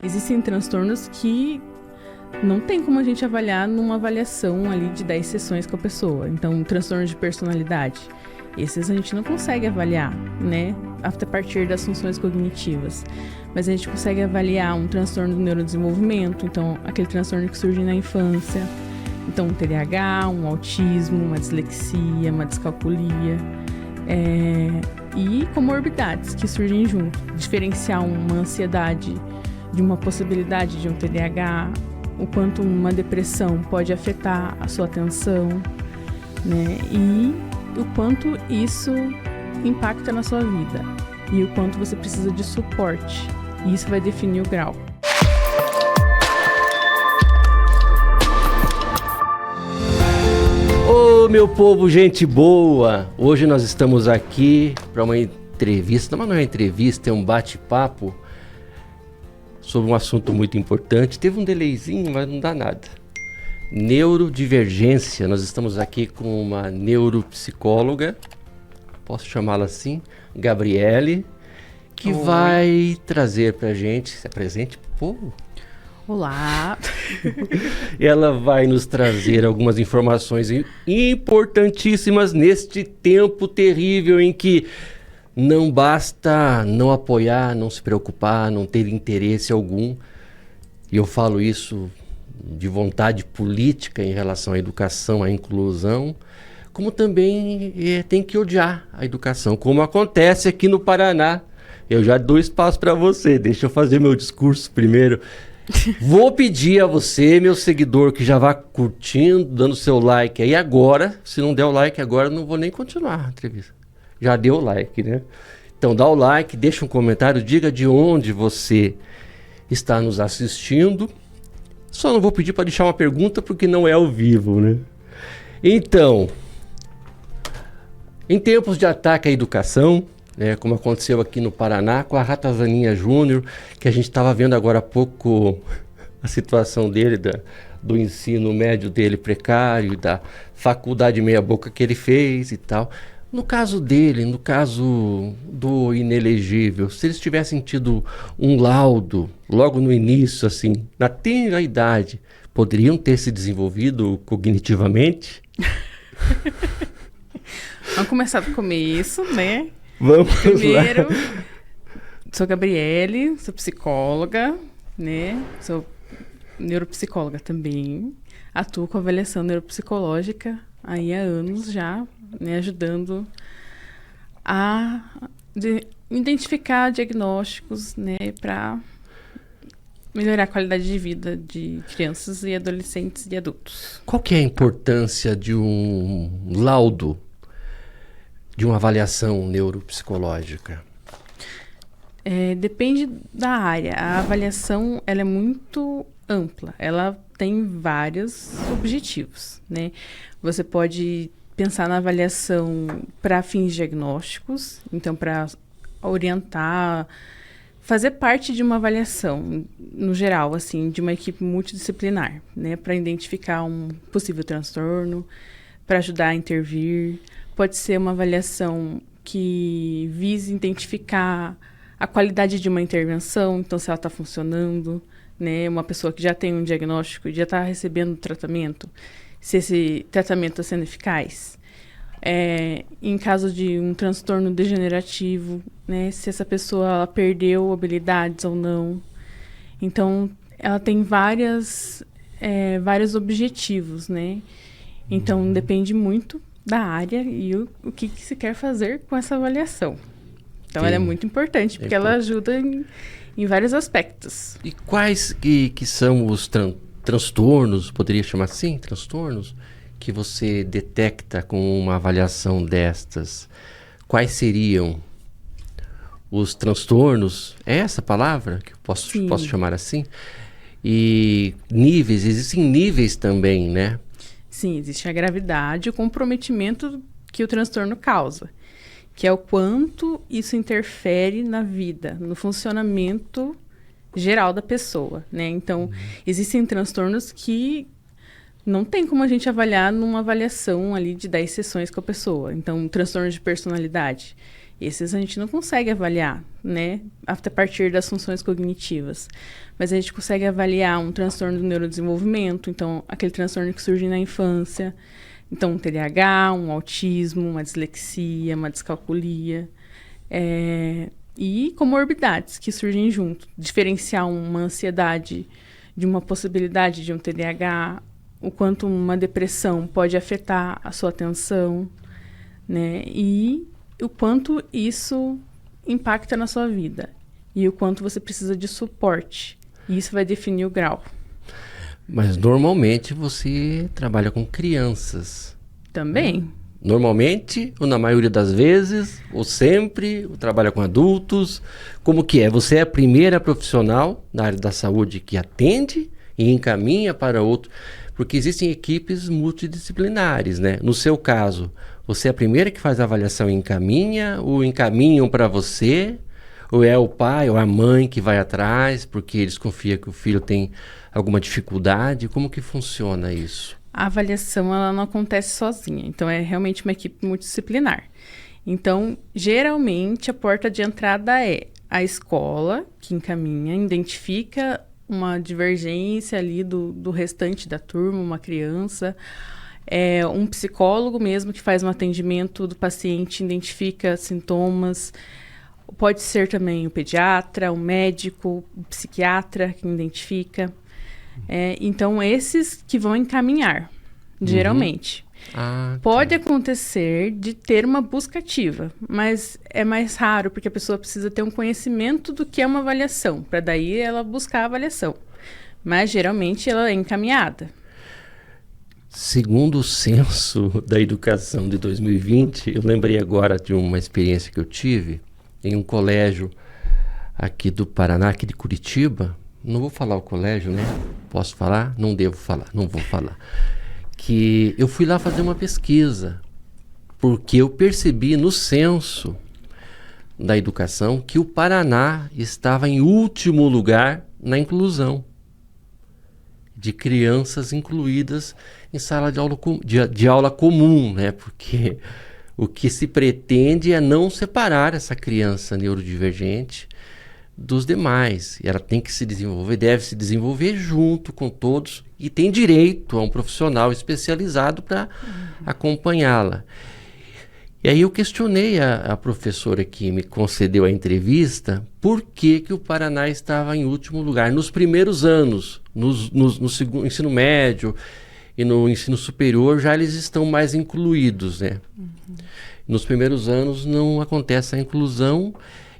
Existem transtornos que não tem como a gente avaliar numa avaliação ali de 10 sessões com a pessoa. Então, transtorno de personalidade, esses a gente não consegue avaliar, né? A partir das funções cognitivas. Mas a gente consegue avaliar um transtorno do neurodesenvolvimento, então aquele transtorno que surge na infância. Então, um TDAH, um autismo, uma dislexia, uma descalculia. E comorbidades que surgem junto. Diferenciar uma ansiedade de uma possibilidade de um TDAH, o quanto uma depressão pode afetar a sua atenção, né? E o quanto isso impacta na sua vida e o quanto você precisa de suporte. E isso vai definir o grau. Ô, meu povo, gente boa! Hoje nós estamos aqui para uma entrevista, mas não é uma entrevista, é um bate-papo sobre um assunto muito importante. Teve um delayzinho, mas não dá nada. Neurodivergência. Nós estamos aqui com uma neuropsicóloga, posso chamá-la assim, Gabriele, que vai trazer pra gente, se apresente pro povo. Olá! Ela vai nos trazer algumas informações importantíssimas neste tempo terrível em que não basta não apoiar, não se preocupar, não ter interesse algum. E eu falo isso de vontade política em relação à educação, à inclusão, como também tem que odiar a educação, como acontece aqui no Paraná. Eu já dou espaço para você, deixa eu fazer meu discurso primeiro. Vou pedir a você, meu seguidor, que já vá curtindo, dando seu like aí agora. Se não der o like agora, eu não vou nem continuar a entrevista. Já deu o like, né? Então dá o like, deixa um comentário, diga de onde você está nos assistindo. Só não vou pedir para deixar uma pergunta porque não é ao vivo, né? Então, em tempos de ataque à educação, né, como aconteceu aqui no Paraná com a Ratazaninha Júnior, que a gente estava vendo agora há pouco a situação dele, do ensino médio dele precário, da faculdade meia boca que ele fez e tal. No caso dele, no caso do inelegível, se eles tivessem tido um laudo logo no início, assim, na tenra idade, poderiam ter se desenvolvido cognitivamente? Vamos começar do começo, né? Vamos Primeiro, lá. sou Gabriele, sou psicóloga, né? Sou neuropsicóloga também. Atuo com avaliação neuropsicológica aí há anos já, né, ajudando a identificar diagnósticos, né, para melhorar a qualidade de vida de crianças e adolescentes e adultos. Qual que é a importância de um laudo, de uma avaliação neuropsicológica? Depende da área. A avaliação ela é muito ampla. Ela tem vários objetivos, né? Você pode pensar na avaliação para fins diagnósticos, então para orientar, fazer parte de uma avaliação, no geral, assim, de uma equipe multidisciplinar, né? Para identificar um possível transtorno, para ajudar a intervir. Pode ser uma avaliação que vise identificar a qualidade de uma intervenção, então se ela está funcionando, né? Uma pessoa que já tem um diagnóstico e já está recebendo tratamento, se esse tratamento está sendo eficaz. Em caso de um transtorno degenerativo, né? Se essa pessoa ela perdeu habilidades ou não. Então, ela tem vários objetivos, né? Então, depende muito da área e o que se quer fazer com essa avaliação. Então, ela é muito importante, porque ela ajuda em vários aspectos. E quais que são os transtornos, poderia chamar assim, transtornos, que você detecta com uma avaliação destas? Quais seriam os transtornos? É essa palavra que eu posso chamar assim? E níveis, existem níveis também, né? Sim, existe a gravidade e o comprometimento que o transtorno causa, que é o quanto isso interfere na vida, no funcionamento geral da pessoa, né? Então, existem transtornos que não tem como a gente avaliar numa avaliação ali de 10 sessões com a pessoa. Então, transtorno de personalidade, Esses a gente não consegue avaliar, né? A partir das funções cognitivas. Mas a gente consegue avaliar um transtorno do neurodesenvolvimento, então, aquele transtorno que surge na infância. Então, um TDAH, um autismo, uma dislexia, uma descalculia. E comorbidades que surgem junto. Diferenciar uma ansiedade de uma possibilidade de um TDAH, o quanto uma depressão pode afetar a sua atenção, né? E o quanto isso impacta na sua vida. E o quanto você precisa de suporte. E isso vai definir o grau. Mas normalmente você trabalha com crianças. Também. Normalmente, ou na maioria das vezes, ou sempre, ou trabalha com adultos. Como que é? Você é a primeira profissional na área da saúde que atende e encaminha para outro, porque existem equipes multidisciplinares, né? No seu caso, você é a primeira que faz a avaliação e encaminha, ou encaminham para você, ou é o pai ou a mãe que vai atrás, porque eles confiam que o filho tem alguma dificuldade? Como que funciona isso? A avaliação ela não acontece sozinha, então é realmente uma equipe multidisciplinar. Então, geralmente, a porta de entrada é a escola, que encaminha, identifica uma divergência ali do restante da turma, uma criança, um psicólogo mesmo que faz um atendimento do paciente, identifica sintomas, pode ser também o pediatra, o médico, o psiquiatra que identifica. Então, esses que vão encaminhar, geralmente. Pode acontecer de ter uma busca ativa, mas é mais raro, porque a pessoa precisa ter um conhecimento do que é uma avaliação, para daí ela buscar a avaliação. Mas, geralmente, ela é encaminhada. Segundo o censo da educação de 2020, eu lembrei agora de uma experiência que eu tive em um colégio aqui do Paraná, aqui de Curitiba. Não vou falar o colégio, né? Posso falar? Não devo falar, não vou falar. Que eu fui lá fazer uma pesquisa, porque eu percebi no censo da educação que o Paraná estava em último lugar na inclusão de crianças incluídas em sala de aula comum, né? Porque o que se pretende é não separar essa criança neurodivergente dos demais. E ela tem que se desenvolver, deve se desenvolver junto com todos e tem direito a um profissional especializado para acompanhá-la. E aí eu questionei a professora que me concedeu a entrevista por que o Paraná estava em último lugar. Nos primeiros anos, no ensino médio e no ensino superior, já eles estão mais incluídos, né? Nos primeiros anos não acontece a inclusão.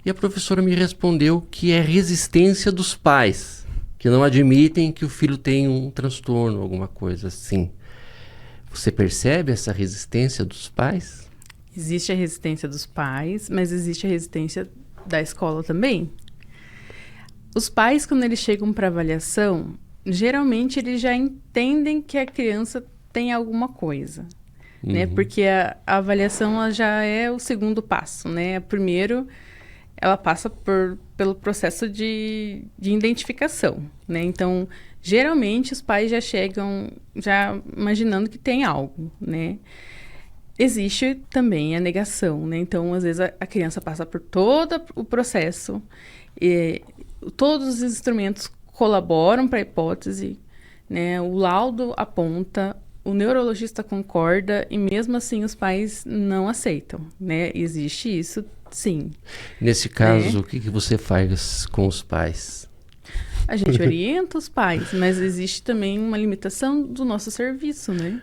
E a professora me respondeu que é resistência dos pais, que não admitem que o filho tenha um transtorno, alguma coisa assim. Você percebe essa resistência dos pais? Existe a resistência dos pais, mas existe a resistência da escola também. Os pais, quando eles chegam para avaliação, geralmente eles já entendem que a criança tem alguma coisa, né? Porque a avaliação ela já é o segundo passo, né? Primeiro, ela passa pelo processo de identificação, né? Então, geralmente, os pais já chegam já imaginando que tem algo, né? Existe também a negação, né? Então, às vezes, a criança passa por todo o processo, e todos os instrumentos colaboram para a hipótese, né? O laudo aponta, o neurologista concorda, e mesmo assim os pais não aceitam, né? Existe isso, sim. Nesse caso, o que você faz com os pais? A gente orienta os pais, mas existe também uma limitação do nosso serviço, né?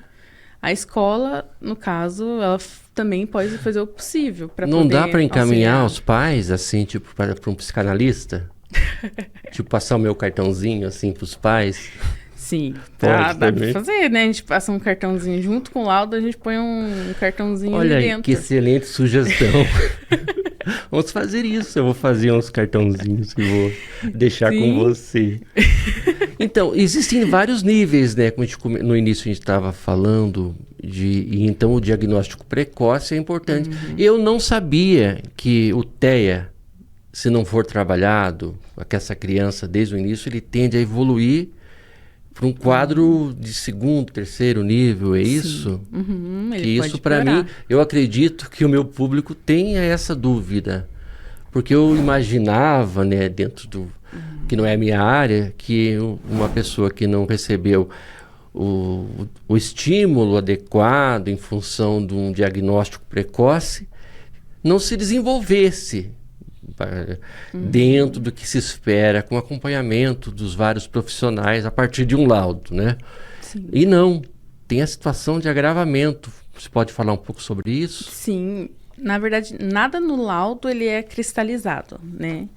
A escola, no caso, ela também pode fazer o possível para poder Não dá para encaminhar auxiliar os pais, assim, tipo, para um psicanalista? Tipo, passar o meu cartãozinho, assim, para os pais? Sim, Pode dá também. para fazer, né? A gente passa um cartãozinho junto com o laudo, a gente põe um cartãozinho Olha ali aí, dentro. que excelente sugestão. Vamos fazer isso. Eu vou fazer uns cartãozinhos que vou deixar Sim. com você. Então, existem vários níveis, né? Como no início a gente estava falando, e então o diagnóstico precoce é importante. Eu não sabia que o TEA, se não for trabalhado, que essa criança desde o início, ele tende a evoluir para um quadro de segundo, terceiro nível, é isso? Ele Que pode isso, para piorar. mim, eu acredito que o meu público tenha essa dúvida. Porque eu imaginava, né, dentro do... que não é a minha área, que uma pessoa que não recebeu o estímulo adequado em função de um diagnóstico precoce não se desenvolvesse dentro do que se espera, com acompanhamento dos vários profissionais a partir de um laudo, né? Sim. E não, tem a situação de agravamento. Você pode falar um pouco sobre isso? Sim, na verdade, nada no laudo ele é cristalizado, né?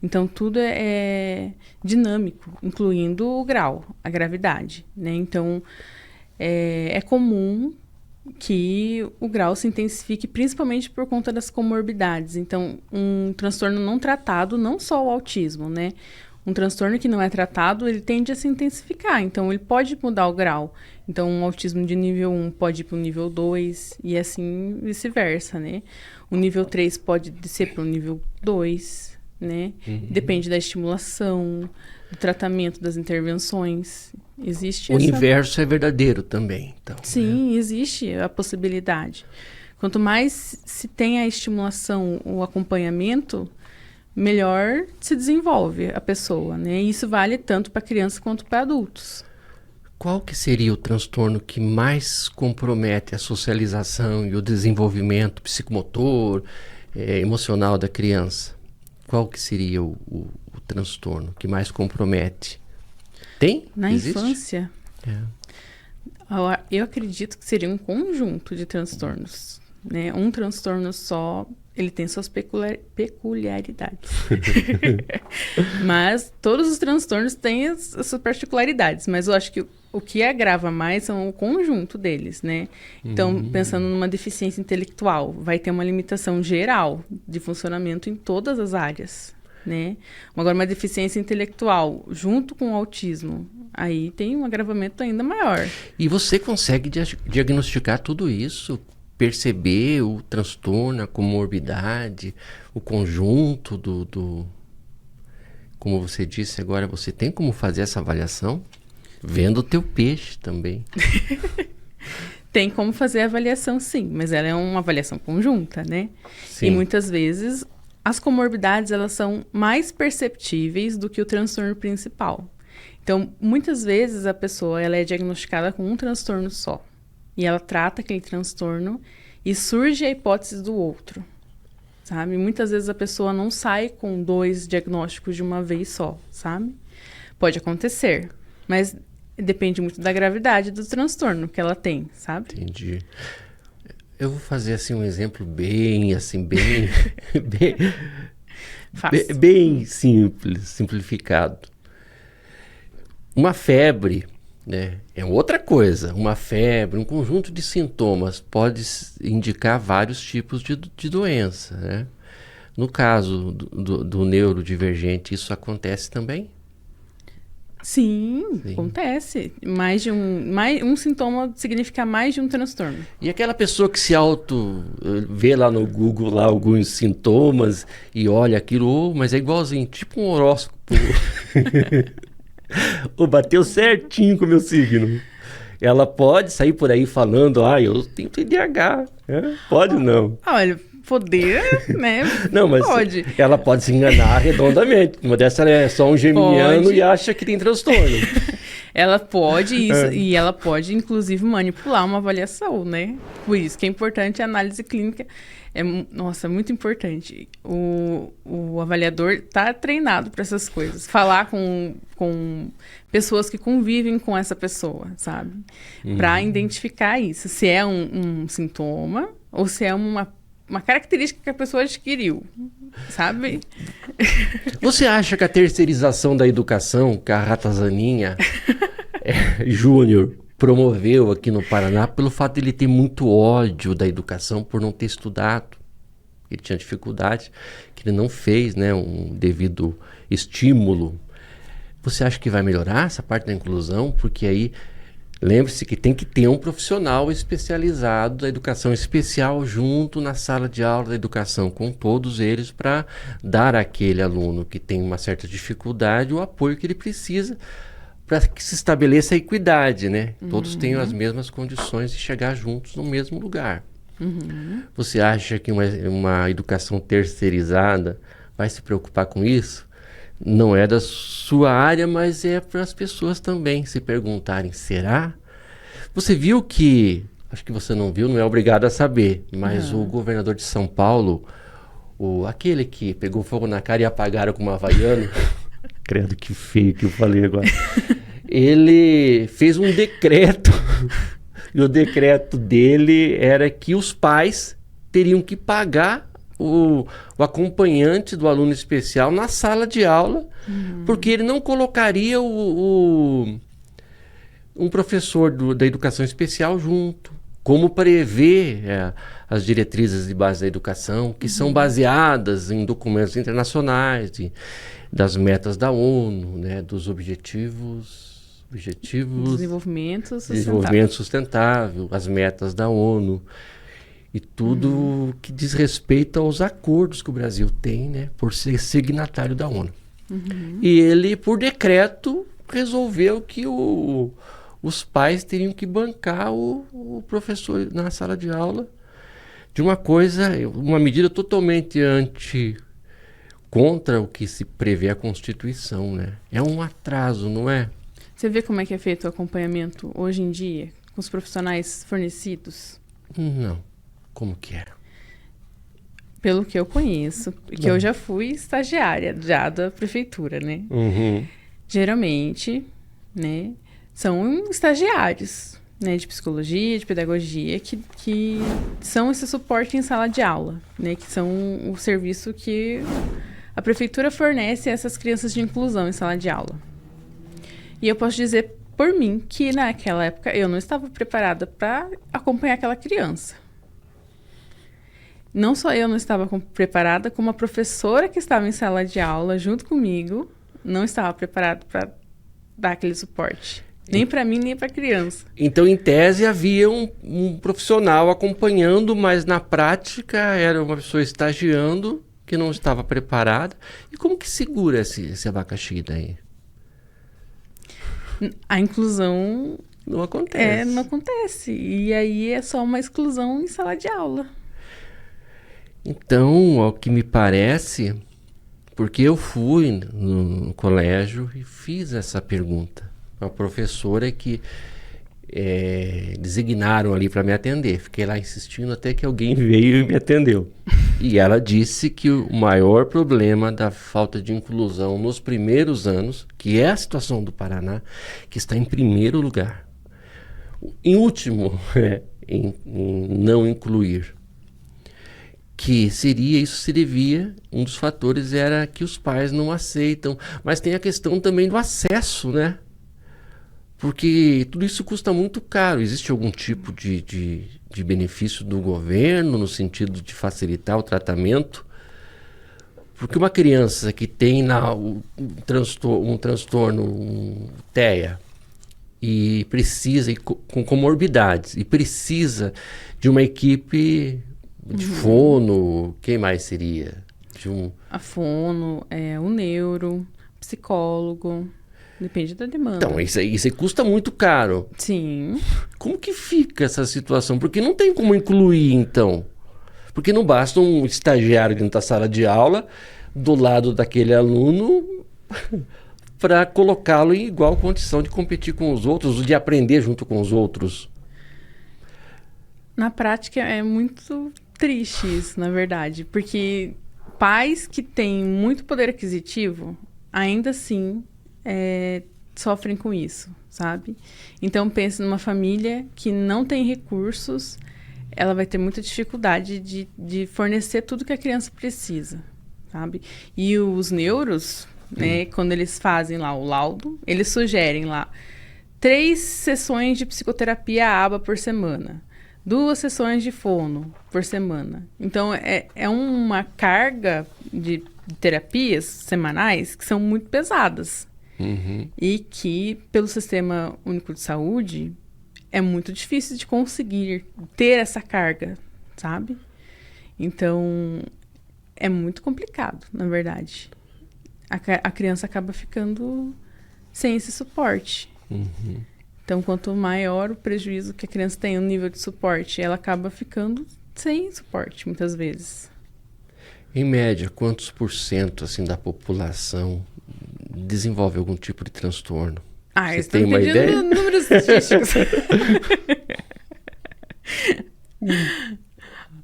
Então, tudo é dinâmico, incluindo o grau, a gravidade, né? Então, é comum que o grau se intensifique principalmente por conta das comorbidades. Então, um transtorno não tratado, não só o autismo, né? Um transtorno que não é tratado, ele tende a se intensificar. Então, ele pode mudar o grau. Então, um autismo de nível 1 pode ir para o nível 2 e assim vice-versa, né? O nível 3 pode descer para o nível 2, né? Depende da estimulação, do tratamento, das intervenções. Existe O inverso é verdadeiro também, então. Sim, existe a possibilidade. Quanto mais se tem a estimulação, o acompanhamento, melhor se desenvolve a pessoa, né? E isso vale tanto para crianças quanto para adultos. Qual que seria o transtorno que mais compromete a socialização e o desenvolvimento psicomotor, emocional da criança? Qual que seria o transtorno que mais compromete? Tem? Na Existe? infância, eu acredito que seria um conjunto de transtornos, né? Um transtorno só, ele tem suas peculiaridades. Mas todos os transtornos têm as suas particularidades, mas eu acho que o que agrava mais são o conjunto deles, né? Então, pensando numa deficiência intelectual, vai ter uma limitação geral de funcionamento em todas as áreas, né? Agora, uma deficiência intelectual junto com o autismo, aí tem um agravamento ainda maior. E você consegue diagnosticar tudo isso? Perceber o transtorno, a comorbidade, o conjunto do... Como você disse agora, você tem como fazer essa avaliação? Vendo o teu peixe também. Tem como fazer a avaliação, sim, mas ela é uma avaliação conjunta, né? Sim. E muitas vezes as comorbidades elas são mais perceptíveis do que o transtorno principal. Então, muitas vezes a pessoa ela é diagnosticada com um transtorno só. E ela trata aquele transtorno e surge a hipótese do outro, sabe? Muitas vezes a pessoa não sai com 2 diagnósticos de uma vez só, sabe? Pode acontecer, mas depende muito da gravidade do transtorno que ela tem, sabe? Entendi. Eu vou fazer assim um exemplo bem bem simples, simplificado. Uma febre, né, é outra coisa. Uma febre, um conjunto de sintomas pode indicar vários tipos de doença, né? No caso do neurodivergente, isso acontece também? Sim, acontece. Um sintoma significa mais de um transtorno. E aquela pessoa que se vê lá no Google lá alguns sintomas e olha aquilo, mas é igualzinho, tipo um horóscopo. Bateu certinho com o meu signo. Ela pode sair por aí falando, eu tenho TDAH. Pode ou não? Olha, poder, né? Não, mas pode. Ela pode se enganar redondamente. Uma dessas ela é só um geminiano e acha que tem transtorno. Ela pode isso, e ela pode, inclusive, manipular uma avaliação, né? Por isso que é importante a análise clínica. Nossa, é muito importante. O avaliador tá treinado para essas coisas. Falar com pessoas que convivem com essa pessoa, sabe? Para identificar isso. Se é um sintoma ou se é uma característica que a pessoa adquiriu, sabe? Você acha que a terceirização da educação, que a Ratazaninha Júnior promoveu aqui no Paraná, pelo fato de ele ter muito ódio da educação por não ter estudado, ele tinha dificuldade, que ele não fez, né, um devido estímulo, você acha que vai melhorar essa parte da inclusão? Porque aí lembre-se que tem que ter um profissional especializado da educação especial junto na sala de aula da educação com todos eles para dar àquele aluno que tem uma certa dificuldade o apoio que ele precisa para que se estabeleça a equidade, né? Todos tenham as mesmas condições de chegar juntos no mesmo lugar. Você acha que uma educação terceirizada vai se preocupar com isso? Não é da sua área, mas é para as pessoas também se perguntarem, será? Você viu que, acho que você não viu, não é obrigado a saber, mas o governador de São Paulo, aquele que pegou fogo na cara e apagaram com uma Havaiana, credo que feio que eu falei agora, ele fez um decreto, e o decreto dele era que os pais teriam que pagar o acompanhante do aluno especial na sala de aula, porque ele não colocaria um professor da educação especial junto, como prevê as diretrizes de base da educação, que são baseadas em documentos internacionais, das metas da ONU, né, dos objetivos Desenvolvimento sustentável, as metas da ONU. E tudo que diz respeito aos acordos que o Brasil tem, né, por ser signatário da ONU. E ele, por decreto, resolveu que os pais teriam que bancar o professor na sala de aula de uma medida totalmente contra o que se prevê a Constituição, né? É um atraso, não é? Você vê como é que é feito o acompanhamento hoje em dia, com os profissionais fornecidos? Não. Como que é? Pelo que eu conheço, que eu já fui estagiária já da prefeitura, né? Geralmente, né, são estagiários, né, de psicologia, de pedagogia, que são esse suporte em sala de aula, né, que são o serviço que a prefeitura fornece a essas crianças de inclusão em sala de aula. E eu posso dizer por mim que naquela época eu não estava preparada para acompanhar aquela criança. Não só eu não estava preparada, como a professora que estava em sala de aula junto comigo não estava preparada para dar aquele suporte. Nem para mim, nem para a criança. Então, em tese, havia um profissional acompanhando, mas na prática era uma pessoa estagiando que não estava preparada. E como que segura esse abacaxi daí? A inclusão... Não acontece. Não acontece. E aí é só uma exclusão em sala de aula. Então, ao que me parece, porque eu fui no colégio e fiz essa pergunta. Uma professora que designaram ali para me atender. Fiquei lá insistindo até que alguém veio e me atendeu. E ela disse que o maior problema da falta de inclusão nos primeiros anos, que é a situação do Paraná, que está em primeiro lugar. Em último, em não incluir. Que isso se devia, um dos fatores era que os pais não aceitam. Mas tem a questão também do acesso, né? Porque tudo isso custa muito caro. Existe algum tipo de benefício do governo no sentido de facilitar o tratamento? Porque uma criança que tem um transtorno, um TEA, e precisa, com comorbidades, e precisa de uma equipe de fono, quem mais seria? A fono, o neuro, psicólogo... Depende da demanda. Então, isso aí custa muito caro. Sim. Como que fica essa situação? Porque não tem como incluir, então. Porque não basta um estagiário dentro da sala de aula, do lado daquele aluno, para colocá-lo em igual condição de competir com os outros, de aprender junto com os outros. Na prática, é muito triste isso, na verdade. Porque pais que têm muito poder aquisitivo, ainda assim... sofrem com isso, sabe? Então, pense numa família que não tem recursos, ela vai ter muita dificuldade de fornecer tudo que a criança precisa, sabe? E os neuros, né, quando eles fazem lá o laudo, eles sugerem lá 3 sessões de psicoterapia ABA por semana, 2 sessões de fono por semana. Então, é uma carga de terapias semanais que são muito pesadas. E que, pelo Sistema Único de Saúde, é muito difícil de conseguir ter essa carga, sabe? Então, é muito complicado, na verdade. A criança acaba ficando sem esse suporte. Então, quanto maior o prejuízo que a criança tem no nível de suporte, ela acaba ficando sem suporte, muitas vezes. Em média, quantos por cento assim, da população desenvolve algum tipo de transtorno? Você tem tem uma ideia? Números estatísticos.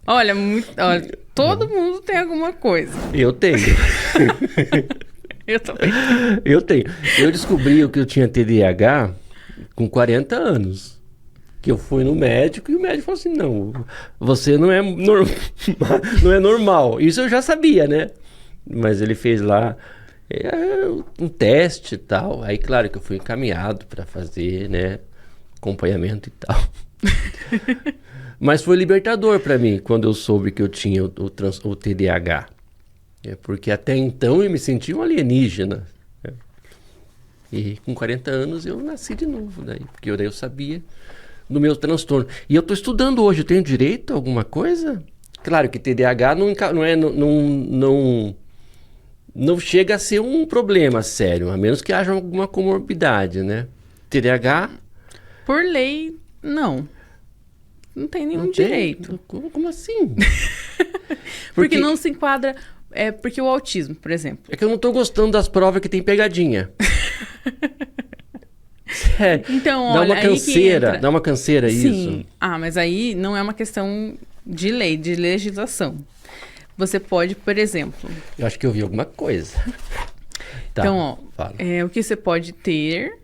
Olha, todo mundo tem alguma coisa. Eu tenho. Eu também. Eu tenho. Eu descobri que eu tinha TDAH com 40 anos. Que eu fui no médico e o médico falou assim, não, você não é normal. Isso eu já sabia, né? Mas ele fez lá um teste e tal. Aí, claro que eu fui encaminhado para fazer, né, acompanhamento e tal. Mas foi libertador para mim quando eu soube que eu tinha o TDAH. Porque até então eu me sentia um alienígena. Né? E com 40 anos eu nasci de novo, daí, porque daí eu sabia do meu transtorno. E eu estou estudando hoje, eu tenho direito a alguma coisa? Claro que TDAH não chega a ser um problema sério, a menos que haja alguma comorbidade, né? TDAH... Por lei, não. Não tem nenhum direito. Como assim? Porque não se enquadra... porque o autismo, por exemplo... É que eu não estou gostando das provas que tem pegadinha. Então, dá olha, uma canseira, dá uma canseira isso. Sim. Mas aí não é uma questão de lei, de legislação. Você pode, por exemplo... Eu acho que eu vi alguma coisa. Tá, então, fala. O que você pode ter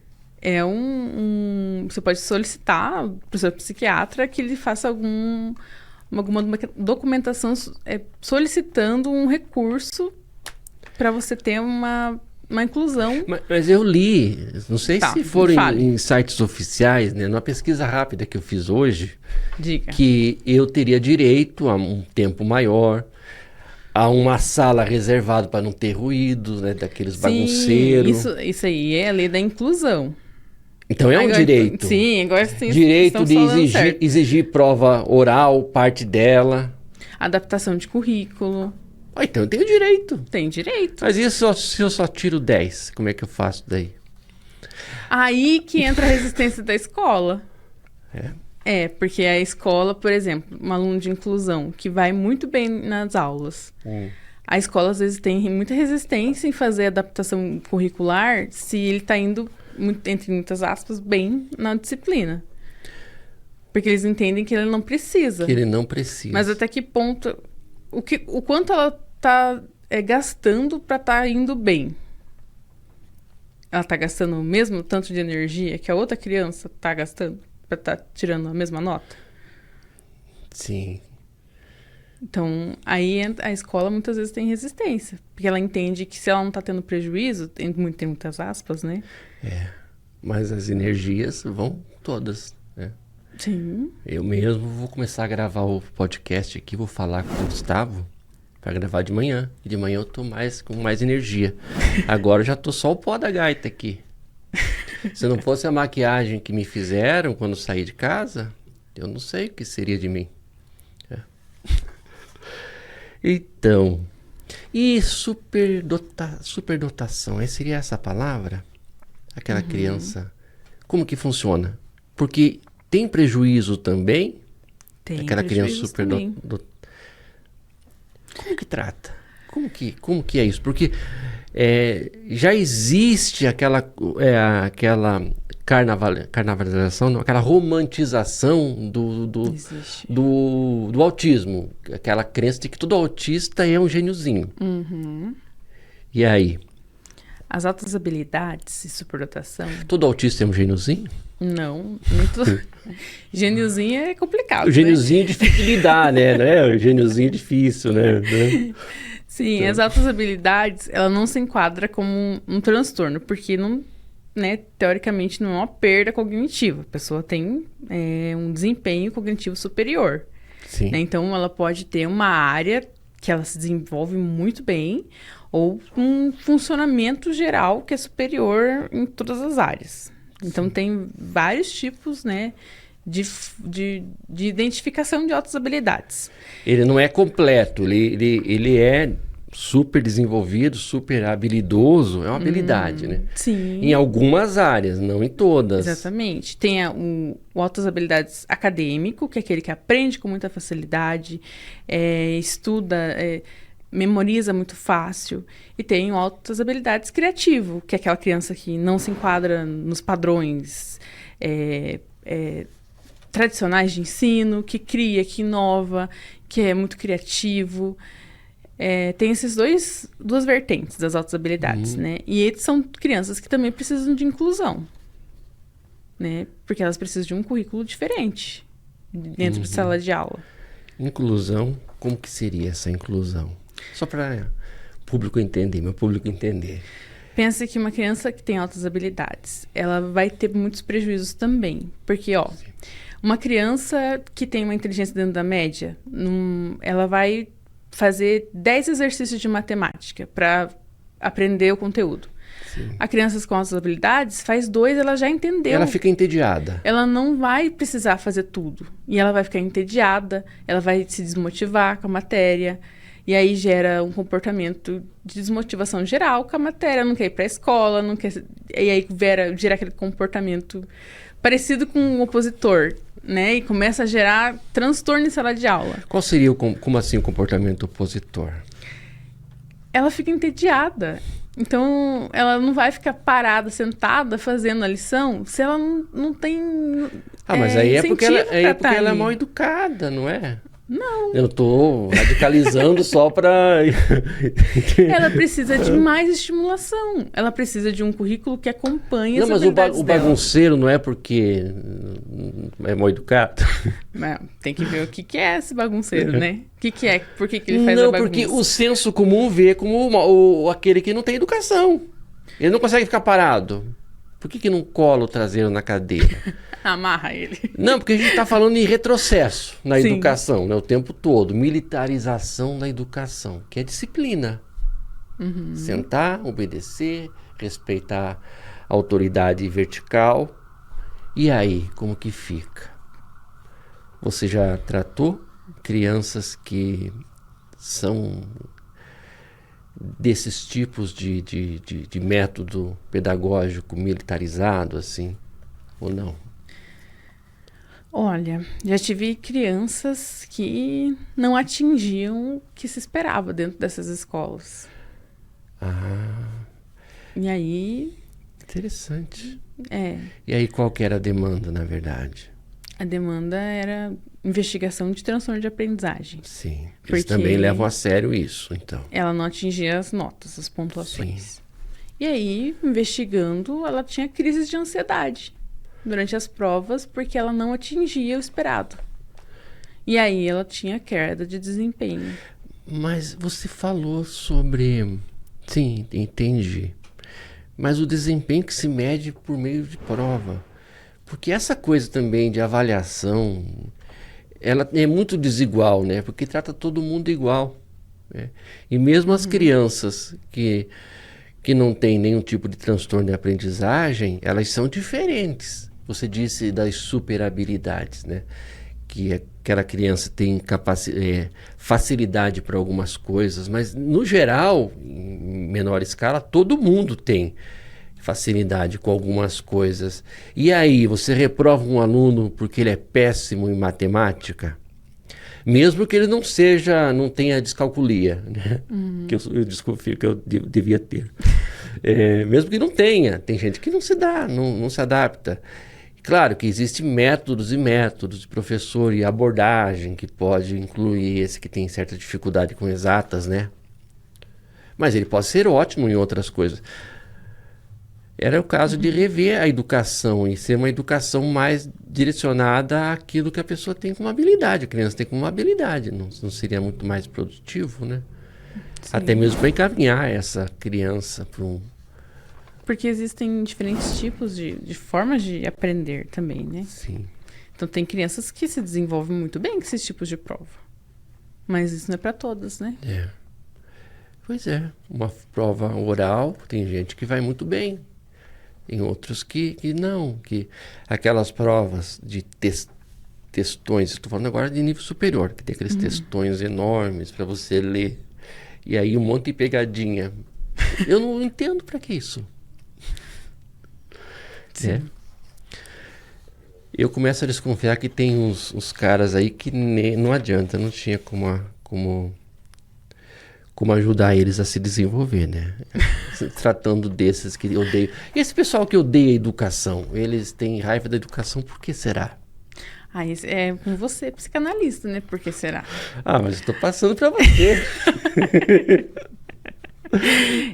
você pode solicitar para o seu psiquiatra que ele faça alguma documentação solicitando um recurso para você ter uma inclusão. Mas eu li, não sei se foram em sites oficiais, né, numa pesquisa rápida que eu fiz hoje, Diga. Que eu teria direito a um tempo maior, a uma sala reservada para não ter ruído, né, daqueles bagunceiros. Isso aí é a lei da inclusão. Então é um direito. Sim, agora sim. Direito de exigir prova oral, parte dela. Adaptação de currículo. Então eu tenho direito. Tem direito. Mas e se eu só tiro 10? Como é que eu faço daí? Aí que entra a resistência da escola. Porque a escola, por exemplo, um aluno de inclusão que vai muito bem nas aulas. A escola às vezes tem muita resistência em fazer adaptação curricular se ele está indo, entre muitas aspas, bem na disciplina. Porque eles entendem que ele não precisa. Que ele não precisa. Mas até que ponto... O quanto ela está gastando para estar indo bem? Ela está gastando o mesmo tanto de energia que a outra criança está gastando para estar tirando a mesma nota? Sim. Então, aí a escola muitas vezes tem resistência. Porque ela entende que se ela não está tendo prejuízo, tem muitas aspas, né? Mas as energias vão todas, né? Sim. Eu mesmo vou começar a gravar o podcast aqui, vou falar com o Gustavo para gravar de manhã. E de manhã eu tô com mais energia. Agora eu já tô só o pó da gaita aqui. Se não fosse a maquiagem que me fizeram quando eu saí de casa, eu não sei o que seria de mim. Então, e superdotação, seria essa a palavra? Aquela criança, como que funciona? Porque tem prejuízo também? Tem aquela criança prejuízo superdotada. Como que trata? Como que é isso? Porque já existe aquela carnavalização, não, aquela romantização do autismo. Aquela crença de que todo autista é um gêniozinho. E aí? As altas habilidades e superdotação... Todo autista é um gêniozinho? Não. Gêniozinho é complicado. O gêniozinho é difícil de lidar, né? O gêniozinho é difícil, né? Sim, então... as altas habilidades, ela não se enquadra como um transtorno, porque não, né, teoricamente não é uma perda cognitiva. A pessoa tem um desempenho cognitivo superior. Sim. Né? Então, ela pode ter uma área que ela se desenvolve muito bem, ou um funcionamento geral que é superior em todas as áreas. Então, tem vários tipos, né, de identificação de altas habilidades. Ele não é completo, ele é super desenvolvido, super habilidoso, é uma habilidade, né? Sim. Em algumas áreas, não em todas. Exatamente. Tem o altas habilidades acadêmico, que é aquele que aprende com muita facilidade, estuda, memoriza muito fácil. E tem o altas habilidades criativo, que é aquela criança que não se enquadra nos padrões tradicionais de ensino, que cria, que inova, que é muito criativo. Tem esses duas vertentes das altas habilidades, né? E eles são crianças que também precisam de inclusão, né? Porque elas precisam de um currículo diferente dentro de sala de aula. Inclusão, como que seria essa inclusão? Só para o público entender, meu público entender. Pensa que uma criança que tem altas habilidades, ela vai ter muitos prejuízos também. Porque, uma criança que tem uma inteligência dentro da média, ela vai fazer 10 exercícios de matemática para aprender o conteúdo. Sim. A criança com altas habilidades faz 2, ela já entendeu. Ela fica entediada. Ela não vai precisar fazer tudo. E ela vai ficar entediada, ela vai se desmotivar com a matéria. E aí gera um comportamento de desmotivação geral com a matéria. Não quer ir para a escola, não quer... E aí gera aquele comportamento parecido com um opositor, né? E começa a gerar transtorno em sala de aula. Qual seria, como assim, o comportamento opositor? Ela fica entediada. Então, ela não vai ficar parada, sentada, fazendo a lição, se ela não tem mas aí é porque ela é ali. mal educada, não é? Não. Eu estou radicalizando só para... Ela precisa de mais estimulação. Ela precisa de um currículo que acompanhe as mas habilidades o dela. bagunceiro não é porque é mal educado? Mas tem que ver o que é esse bagunceiro, né? O que é? Por que ele faz a bagunça? Não, porque o senso comum vê como aquele que não tem educação. Ele não consegue ficar parado. Por que não cola o traseiro na cadeira? Amarra ele. Não, porque a gente está falando em retrocesso na Sim. educação, né? O tempo todo. Militarização da educação, que é disciplina. Sentar, obedecer, respeitar a autoridade vertical. E aí, como que fica? Você já tratou crianças que são desses tipos de método pedagógico militarizado, assim, ou não? Olha, já tive crianças que não atingiam o que se esperava dentro dessas escolas. E aí... Interessante. É. E aí, qual que era a demanda, na verdade? A demanda era investigação de transtorno de aprendizagem. Sim. Eles Porque também levam a sério isso, então. ela não atingia as notas, as pontuações. Sim. E aí, investigando, ela tinha crises de ansiedade durante as provas, porque ela não atingia o esperado. E aí, ela tinha queda de desempenho. Mas você falou sobre... Sim, entendi. Mas o desempenho que se mede por meio de prova. Porque essa coisa também de avaliação, ela é muito desigual, né? Porque trata todo mundo igual, né? E mesmo as crianças que não têm nenhum tipo de transtorno de aprendizagem, elas são diferentes. Você disse das super habilidades, né? Que aquela criança tem facilidade para algumas coisas, mas no geral, em menor escala, todo mundo tem facilidade com algumas coisas. E aí, você reprova um aluno porque ele é péssimo em matemática? Mesmo que ele não tenha descalculia, né? Que eu desconfio que eu devia ter. Mesmo que não tenha, tem gente que não se dá, não se adapta. Claro que existem métodos e métodos de professor e abordagem que pode incluir esse que tem certa dificuldade com exatas, né? Mas ele pode ser ótimo em outras coisas. Era o caso de rever a educação e ser uma educação mais direcionada àquilo que a pessoa tem como habilidade. A criança tem como habilidade, não seria muito mais produtivo, né? Sim. Até mesmo para encaminhar essa criança para um... Porque existem diferentes tipos de formas de aprender também, né? Sim. Então, tem crianças que se desenvolvem muito bem com esses tipos de prova. Mas isso não é para todas, né? Pois é. Uma prova oral, tem gente que vai muito bem. Tem outros que não. Que aquelas provas de textões, estou falando agora de nível superior, que tem aqueles textões enormes para você ler. E aí um monte de pegadinha. Eu não entendo para que isso. É. Eu começo a desconfiar que tem uns caras aí que não adianta, não tinha como ajudar eles a se desenvolver, né? Tratando desses que odeiam. E esse pessoal que odeia a educação, eles têm raiva da educação, por que será? Isso é com você, psicanalista, né? Por que será? Mas eu tô passando para você.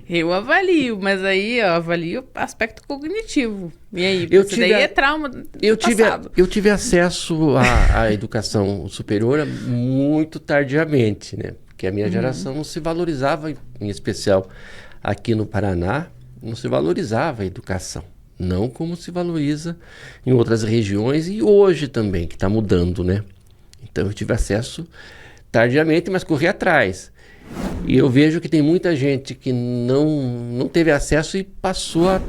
Eu avalio, mas aí eu avalio o aspecto cognitivo. E aí, isso daí é trauma do passado. Eu tive acesso à educação superior muito tardiamente, né? Porque a minha geração não se valorizava, em especial aqui no Paraná, não se valorizava a educação. Não como se valoriza em outras regiões e hoje também, que está mudando, né? Então eu tive acesso tardiamente, mas corri atrás. E eu vejo que tem muita gente que não teve acesso e passou a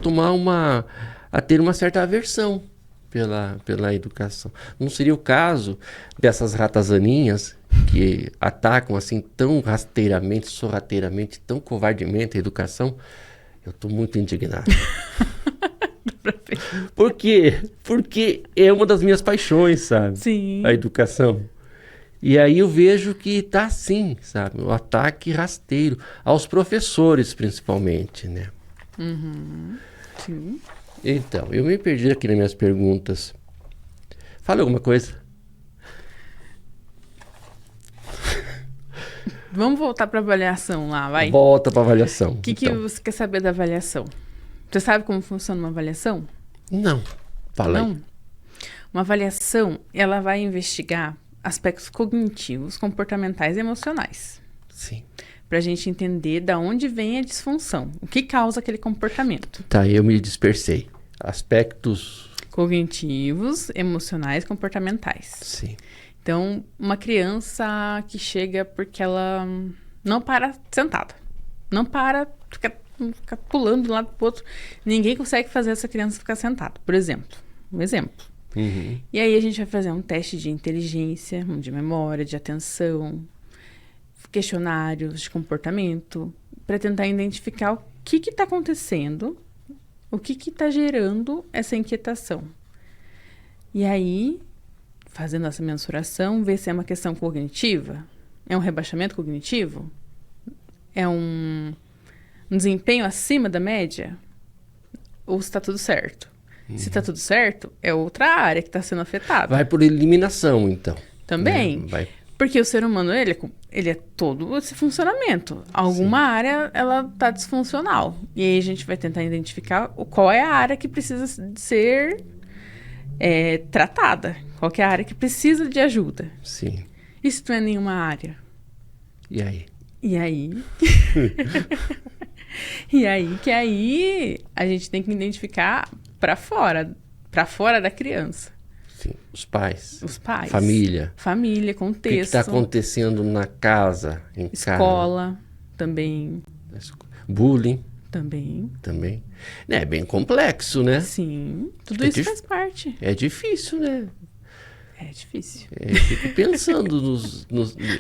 ter uma certa aversão pela educação. Não seria o caso dessas ratazaninhas que atacam assim tão rasteiramente, sorrateiramente, tão covardemente a educação? Eu estou muito indignado. Por quê? Porque é uma das minhas paixões, sabe? Sim. A educação. E aí eu vejo que tá assim, sabe? O ataque rasteiro aos professores, principalmente, né? Sim. Então, eu me perdi aqui nas minhas perguntas. Fala alguma coisa. Vamos voltar para avaliação lá, vai? Volta para avaliação. O que você quer saber da avaliação? Você sabe como funciona uma avaliação? Não. Fala aí. Não. Uma avaliação, ela vai investigar aspectos cognitivos, comportamentais e emocionais. Sim. Para a gente entender da onde vem a disfunção, o que causa aquele comportamento. Tá, eu me dispersei. Aspectos Cognitivos, emocionais, comportamentais. Sim. Então, uma criança que chega porque ela não para sentada. Não para, fica pulando de um lado para o outro. Ninguém consegue fazer essa criança ficar sentada, por exemplo. Um exemplo. Uhum. E aí a gente vai fazer um teste de inteligência, de memória, de atenção, questionários de comportamento, para tentar identificar o que está acontecendo, o que está gerando essa inquietação. E aí, fazendo essa mensuração, ver se é uma questão cognitiva, é um rebaixamento cognitivo, é um desempenho acima da média, ou se está tudo certo. Se está tudo certo, é outra área que está sendo afetada. Vai por eliminação, então. Também. Vai. Porque o ser humano, ele é todo esse funcionamento. Alguma área, ela está disfuncional. E aí a gente vai tentar identificar qual é a área que precisa ser tratada. Qual que é a área que precisa de ajuda. Sim. E se não é nenhuma área? E aí? E aí? E aí a gente tem que identificar para fora da criança. Sim, os pais. Família, O contexto. que está acontecendo na casa, em escola, também. Bullying. Também. É bem complexo, né? Sim, tudo isso faz parte. É difícil, né? É difícil. Eu fico pensando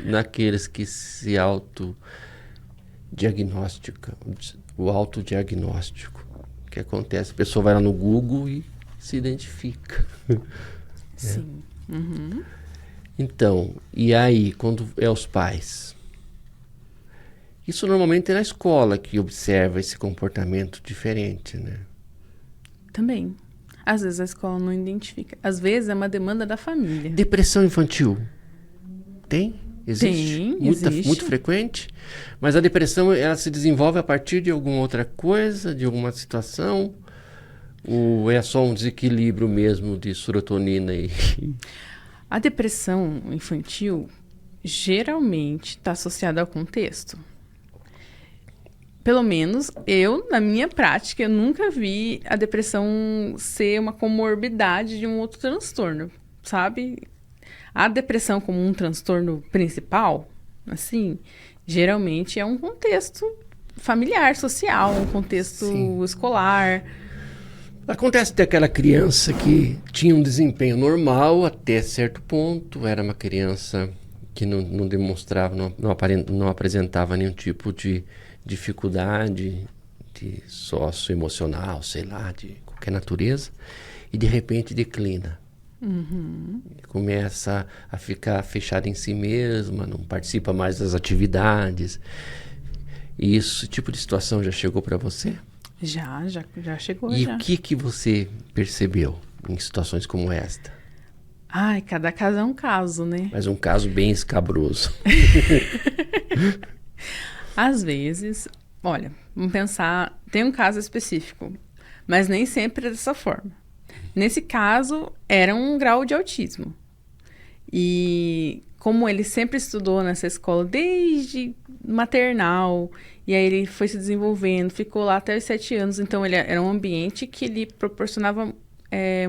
naqueles que se autodiagnosticam, o autodiagnóstico. O que acontece? A pessoa vai lá no Google e se identifica. Sim. Uhum. Então, e aí, quando é os pais? Isso normalmente é na escola que observa esse comportamento diferente, né? Também. Às vezes a escola não identifica. Às vezes é uma demanda da família. Depressão infantil? Tem? Existe? Tem, existe. Muito frequente? Mas a depressão, ela se desenvolve a partir de alguma outra coisa, de alguma situação? Ou é só um desequilíbrio mesmo de serotonina? A depressão infantil geralmente está associada ao contexto. Pelo menos eu, na minha prática, eu nunca vi a depressão ser uma comorbidade de um outro transtorno, sabe? A depressão como um transtorno principal, assim, geralmente é um contexto familiar, social, um contexto escolar. Acontece ter aquela criança que tinha um desempenho normal até certo ponto, era uma criança que não demonstrava, não apresentava nenhum tipo de dificuldade de socioemocional, sei lá, de qualquer natureza, e de repente declina. Começa a ficar fechada em si mesma, não participa mais das atividades. E esse tipo de situação já chegou para você? Já chegou, E já. o que você percebeu em situações como esta? Ai, cada caso é um caso, né? Mas um caso bem escabroso. Às vezes, olha, vamos pensar, tem um caso específico, mas nem sempre é dessa forma. Nesse caso, era um grau de autismo. E como ele sempre estudou nessa escola desde maternal, e aí ele foi se desenvolvendo, ficou lá até os 7 anos, então ele era um ambiente que lhe proporcionava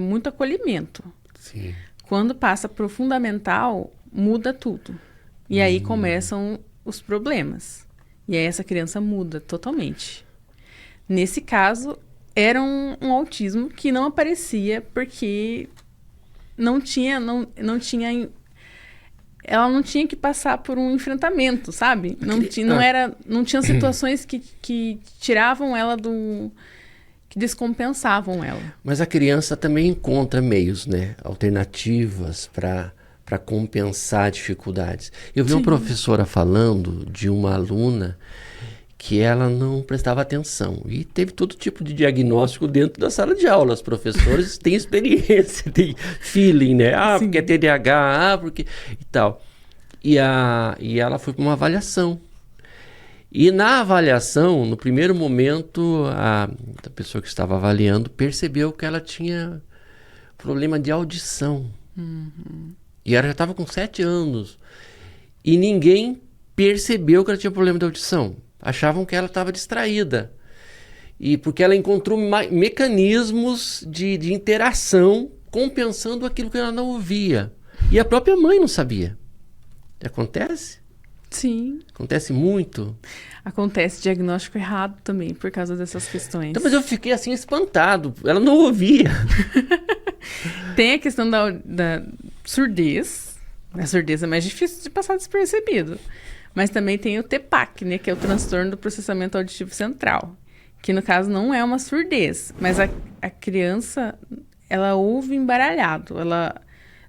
muito acolhimento. Sim. Quando passa para o fundamental, muda tudo. E aí começam os problemas. E aí essa criança muda totalmente. Nesse caso, era um autismo que não aparecia porque não tinha, ela não tinha que passar por um enfrentamento, sabe? Não tinha situações que tiravam ela que descompensavam ela. Mas a criança também encontra meios, né? Alternativas para compensar dificuldades. Eu vi uma professora falando de uma aluna que ela não prestava atenção e teve todo tipo de diagnóstico dentro da sala de aula. Os professores têm experiência, têm feeling, né? Porque é TDAH, porque e tal. E ela foi para uma avaliação. E na avaliação, no primeiro momento, a pessoa que estava avaliando percebeu que ela tinha problema de audição. E ela já estava com 7 anos. E ninguém percebeu que ela tinha problema de audição. Achavam que ela estava distraída. E porque ela encontrou mecanismos de interação compensando aquilo que ela não ouvia. E a própria mãe não sabia. Acontece? Sim. Acontece muito. Acontece diagnóstico errado também por causa dessas questões. Então, mas eu fiquei assim espantado. Ela não ouvia. Tem a questão da surdez. A surdez é mais difícil de passar despercebido. Mas também tem o TPAC, né? Que é o transtorno do processamento auditivo central. Que no caso não é uma surdez. Mas a criança, ela ouve embaralhado. Ela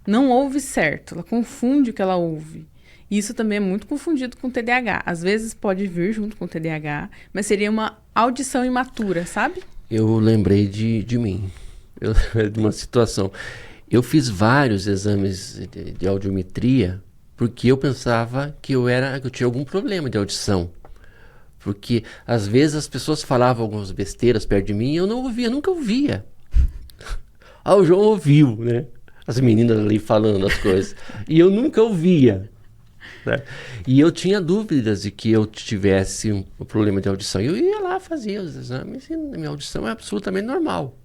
não ouve certo. Ela confunde o que ela ouve. Isso também é muito confundido com TDAH. Às vezes pode vir junto com TDAH, mas seria uma audição imatura, sabe? Eu lembrei de mim, de uma situação. Eu fiz vários exames de audiometria porque eu pensava que eu tinha algum problema de audição. Porque às vezes as pessoas falavam algumas besteiras perto de mim e eu não ouvia, nunca ouvia. O João ouviu, né? As meninas ali falando as coisas. E eu nunca ouvia. Né? E eu tinha dúvidas de que eu tivesse um problema de audição. Eu ia lá, fazia os exames e a minha audição é absolutamente normal.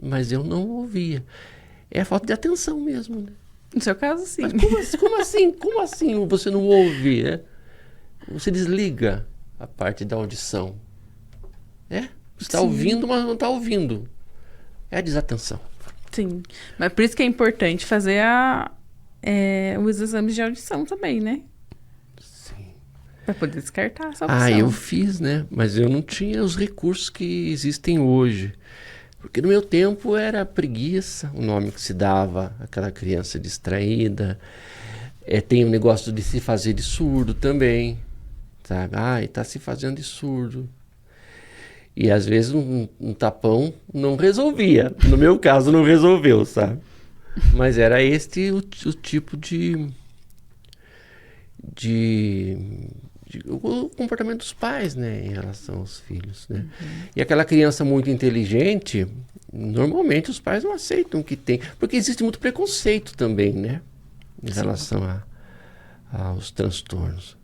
Mas eu não ouvia. É falta de atenção mesmo. Né? No seu caso, sim. Mas como assim? Como assim você não ouve? Né? Você desliga a parte da audição. Você está ouvindo, mas não está ouvindo. É a desatenção. Sim. Mas por isso que é importante fazer os exames de audição também, né? Sim. Para poder descartar essa opção. Eu fiz, né? Mas eu não tinha os recursos que existem hoje. Porque no meu tempo era preguiça, o nome que se dava àquela criança distraída. Tem o negócio de se fazer de surdo também. Sabe? Está se fazendo de surdo. E às vezes um tapão não resolvia. No meu caso não resolveu, sabe? Mas era este o tipo o comportamento dos pais, né, em relação aos filhos, né? E aquela criança muito inteligente, normalmente os pais não aceitam que tem, porque existe muito preconceito também, né, em relação aos transtornos.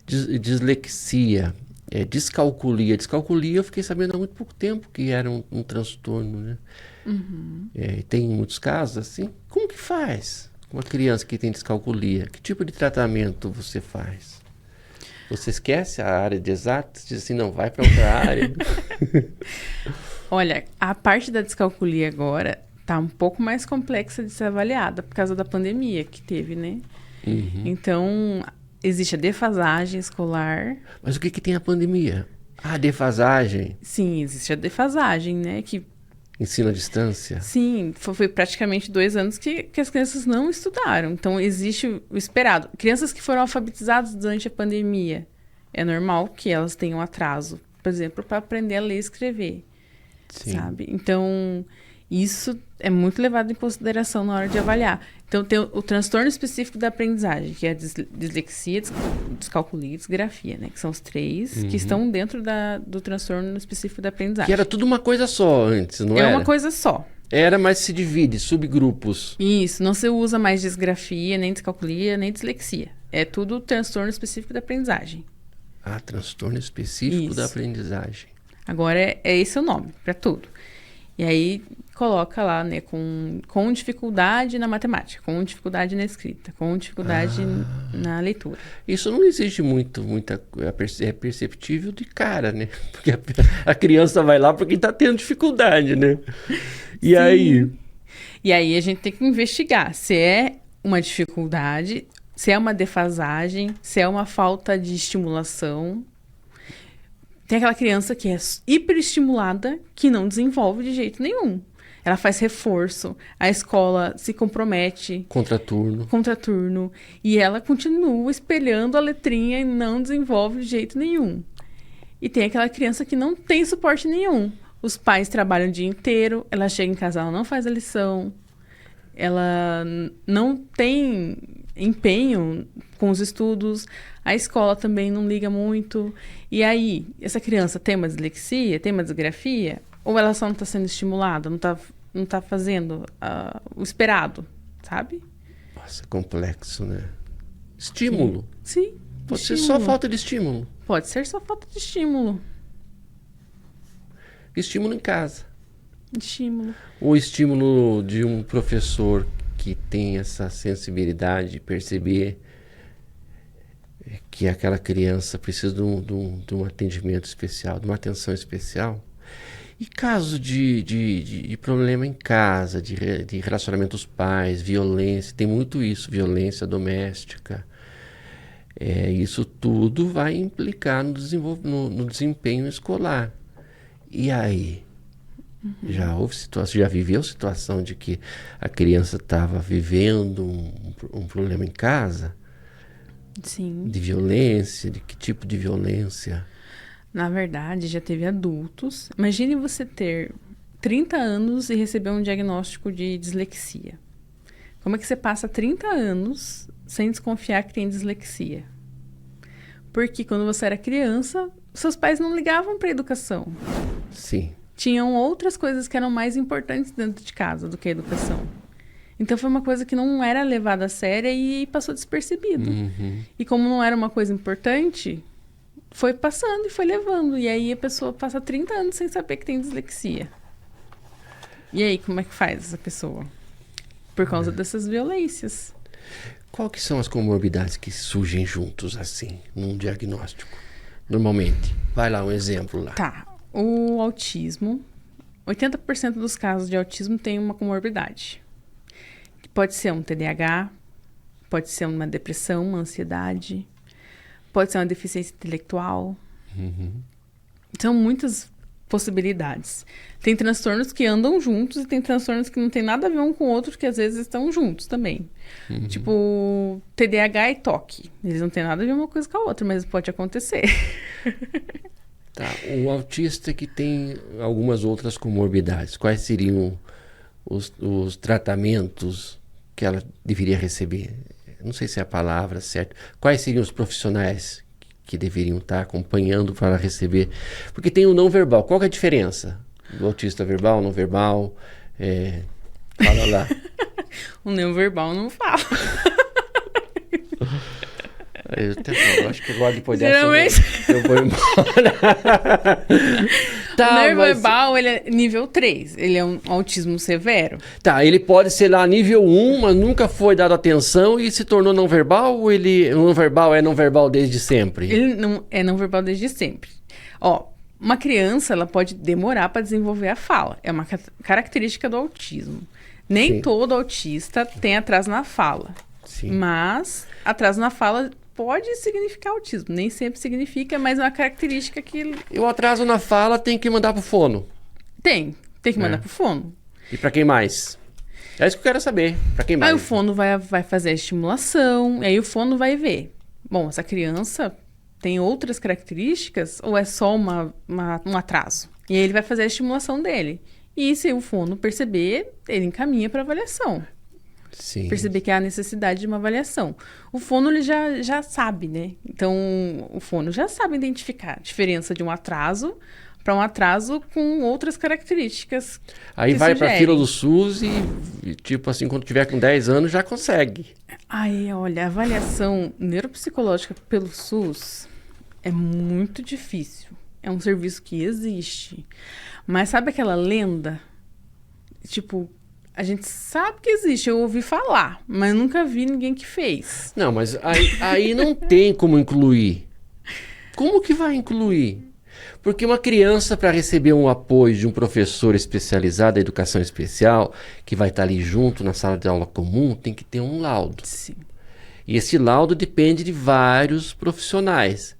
Dislexia, descalculia. Descalculia eu fiquei sabendo há muito pouco tempo que era um transtorno, né? Tem muitos casos assim. Como que faz com uma criança que tem descalculia? Que tipo de tratamento você faz? Você esquece a área de exatas? Diz assim, não, vai para outra área. Olha, a parte da descalculia agora tá um pouco mais complexa de ser avaliada por causa da pandemia que teve, né? Então, existe a defasagem escolar. Mas o que tem a pandemia? A defasagem. Sim, existe a defasagem, né? Que, ensino à distância. sim, foi praticamente 2 anos que as crianças não estudaram. Então, existe o esperado. Crianças que foram alfabetizadas durante a pandemia, é normal que elas tenham atraso, por exemplo, para aprender a ler e escrever. Sim. Sabe? Então, isso é muito levado em consideração na hora de avaliar. Então, tem o transtorno específico da aprendizagem, que é a dislexia, descalculia e disgrafia, né? Que são os 3 que estão dentro do transtorno específico da aprendizagem. Que era tudo uma coisa só antes, não era? É uma coisa só. Era, mas se divide, subgrupos. Isso, não se usa mais disgrafia, nem descalculia, nem dislexia. É tudo transtorno específico da aprendizagem. Ah, transtorno específico da Isso. aprendizagem. Agora é esse o nome para tudo. E aí coloca lá, né, com dificuldade na matemática, com dificuldade na escrita, com dificuldade na leitura. Isso não exige muita... É perceptível de cara, né? Porque a criança vai lá porque está tendo dificuldade, né? E Sim. aí? E aí a gente tem que investigar se é uma dificuldade, se é uma defasagem, se é uma falta de estimulação. Tem aquela criança que é hiperestimulada, que não desenvolve de jeito nenhum. Ela faz reforço, a escola se compromete. Contraturno. E ela continua espelhando a letrinha e não desenvolve de jeito nenhum. E tem aquela criança que não tem suporte nenhum. Os pais trabalham o dia inteiro, ela chega em casa, ela não faz a lição. Ela não tem empenho com os estudos, a escola também não liga muito. E aí, essa criança tem uma dislexia, tem uma disgrafia, ou ela só não está sendo estimulada, não tá fazendo o esperado, sabe? Nossa, complexo, né? Estímulo. Sim. Pode ser só falta de estímulo. Pode ser só falta de estímulo. Estímulo em casa. Estímulo. O estímulo de um professor que tem essa sensibilidade de perceber que aquela criança precisa de um atendimento especial, de uma atenção especial. E caso de problema em casa, de relacionamento dos pais, violência, tem muito isso, violência doméstica. Isso tudo vai implicar no desempenho escolar. E aí? Já viveu situação de que a criança estava vivendo um problema em casa? Sim. De violência? De que tipo de violência? Na verdade, já teve adultos. Imagine você ter 30 anos e receber um diagnóstico de dislexia. Como é que você passa 30 anos sem desconfiar que tem dislexia? Porque quando você era criança, seus pais não ligavam para a educação. Sim. Tinham outras coisas que eram mais importantes dentro de casa do que a educação. Então foi uma coisa que não era levada a sério e passou despercebido. E como não era uma coisa importante, foi passando e foi levando. E aí a pessoa passa 30 anos sem saber que tem dislexia. E aí, como é que faz essa pessoa? Por causa dessas violências. Qual que são as comorbidades que surgem juntos assim, num diagnóstico? Normalmente. Vai lá, um exemplo lá. Tá. O autismo. 80% dos casos de autismo tem uma comorbidade. Pode ser um TDAH, pode ser uma depressão, uma ansiedade, pode ser uma deficiência intelectual. São muitas possibilidades. Tem transtornos que andam juntos e tem transtornos que não tem nada a ver um com o outro, que às vezes estão juntos também. Tipo, TDAH e TOC. Eles não têm nada a ver uma coisa com a outra, mas pode acontecer. Tá, o autista que tem algumas outras comorbidades, quais seriam os tratamentos que ela deveria receber? Não sei se é a palavra certa. Quais seriam os profissionais que deveriam estar acompanhando para ela receber? Porque tem o não verbal. Qual que é a diferença do autista verbal, não verbal? Fala lá. O não verbal não fala. Eu até falo, acho que agora depois Geralmente... dessa eu vou embora. Tá, o não verbal, ele é nível 3. Ele é um autismo severo. Tá, ele pode ser lá nível 1, mas nunca foi dado atenção e se tornou não verbal, ou ele não verbal é não verbal desde sempre? Ele não é não verbal desde sempre. Ó, uma criança, ela pode demorar para desenvolver a fala. É uma característica do autismo. Nem Sim. todo autista tem atraso na fala. Sim. Mas atraso na fala pode significar autismo. Nem sempre significa, mas é uma característica que E o atraso na fala tem que mandar pro fono. tem que mandar pro fono. E pra quem mais? É isso que eu quero saber. Pra quem mais? Aí o fono vai fazer a estimulação, e aí o fono vai ver. Bom, essa criança tem outras características ou é só um atraso? E aí ele vai fazer a estimulação dele. E se o fono perceber, ele encaminha para avaliação. Sim. Perceber que há necessidade de uma avaliação. O fono ele já sabe, né? Então, o fono já sabe identificar a diferença de um atraso para um atraso com outras características. Aí que vai pra sugerem. fila do SUS e, tipo assim, quando tiver com 10 anos, já consegue. Aí, olha, a avaliação neuropsicológica pelo SUS é muito difícil. É um serviço que existe. Mas sabe aquela lenda? Tipo, a gente sabe que existe, eu ouvi falar, mas nunca vi ninguém que fez. Não, mas aí não tem como incluir. Como que vai incluir? Porque uma criança, para receber um apoio de um professor especializado em educação especial, que vai estar ali junto na sala de aula comum, tem que ter um laudo. Sim. E esse laudo depende de vários profissionais,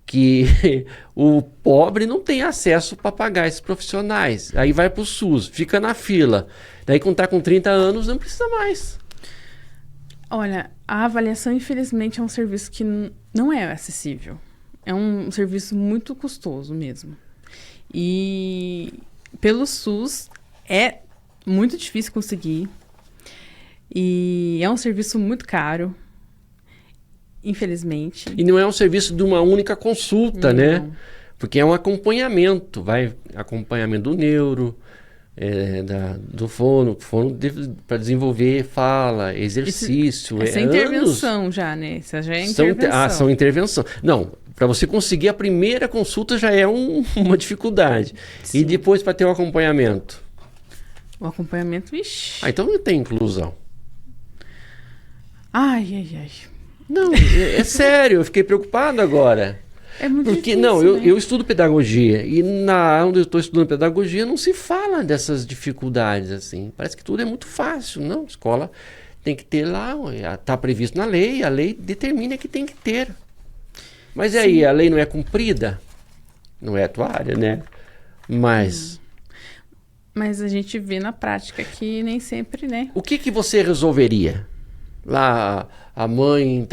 que o pobre não tem acesso para pagar esses profissionais. Aí vai para o SUS, fica na fila. Daí quando está com 30 anos, não precisa mais. Olha, a avaliação, infelizmente, é um serviço que não é acessível. É um serviço muito custoso mesmo. E pelo SUS é muito difícil conseguir. E é um serviço muito caro, infelizmente. E não é um serviço de uma única consulta, né? Não. Porque é um acompanhamento, vai acompanhamento do neuro, do fono para desenvolver fala, exercício. Essa é anos. intervenção já, né? Essa já é intervenção. São intervenção. Não, para você conseguir a primeira consulta já é uma dificuldade. Sim. E depois para ter o acompanhamento. O acompanhamento, ixi. Ah, então não tem inclusão. Ai. Não, é sério, eu fiquei preocupado agora. É muito Porque, difícil, não, né? eu estudo pedagogia e na onde eu estou estudando pedagogia não se fala dessas dificuldades, assim. Parece que tudo é muito fácil. Não, escola tem que ter lá, está previsto na lei, a lei determina que tem que ter. Mas e aí, a lei não é cumprida? Não é a tua área, né? Mas Mas a gente vê na prática que nem sempre, né? o que você resolveria? Lá a mãe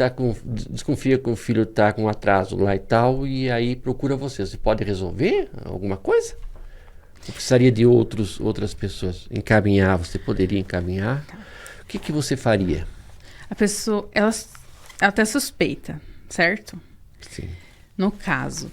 desconfia que o filho está com atraso lá e tal, e aí procura você. Você pode resolver alguma coisa? Ou precisaria de outras pessoas encaminhar? Você poderia encaminhar? O que você faria? A pessoa, ela até suspeita, certo? Sim. No caso,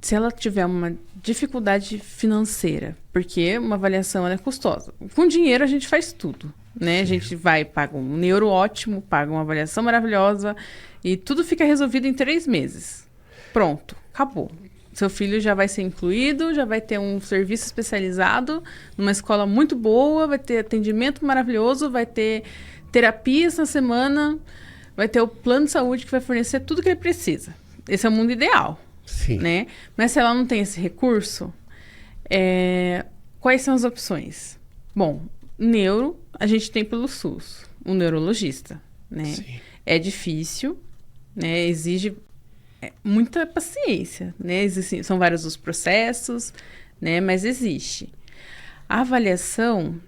se ela tiver uma dificuldade financeira, porque uma avaliação ela é custosa. Com dinheiro a gente faz tudo, né? Sim. A gente paga um neuro ótimo, paga uma avaliação maravilhosa e tudo fica resolvido em 3 meses. Pronto, acabou. Seu filho já vai ser incluído, já vai ter um serviço especializado, numa escola muito boa, vai ter atendimento maravilhoso, vai ter terapias na semana, vai ter o plano de saúde que vai fornecer tudo que ele precisa. Esse é o mundo ideal. Sim. Né? Mas se ela não tem esse recurso, quais são as opções? Bom, neuro, a gente tem pelo SUS, um neurologista, né? Sim. É difícil, né? Exige muita paciência, né? São vários os processos, né? Mas existe. A avaliação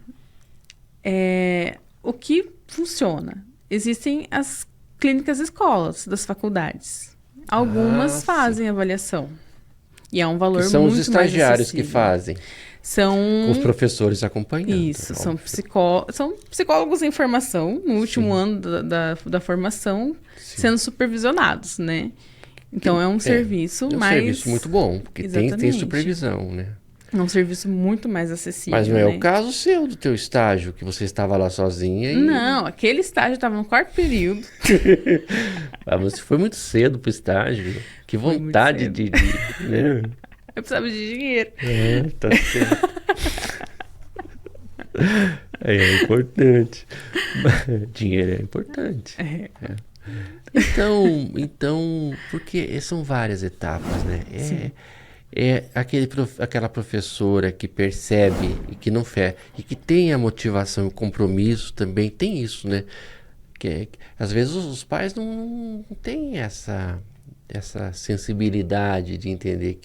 o que funciona? Existem as clínicas escolas das faculdades. Algumas fazem avaliação. E é um valor muito mais acessível. São os estagiários que fazem. São Com os professores acompanhando. Isso, são psicólogos em formação, no último ano da formação, sendo supervisionados, né? Então é um serviço mais... É um serviço muito bom, porque tem supervisão, né? É um serviço muito mais acessível. Mas não é o caso seu, do teu estágio, que você estava lá sozinha e... Não, aquele estágio estava no 4º período. Você foi muito cedo pro estágio. Que vontade de né? Eu precisava de dinheiro. Tá certo. É importante. Dinheiro é importante. Então, porque são várias etapas, né? Aquela professora que percebe e que não fé, e que tem a motivação e o compromisso também, tem isso, né? às vezes os pais não têm essa sensibilidade de entender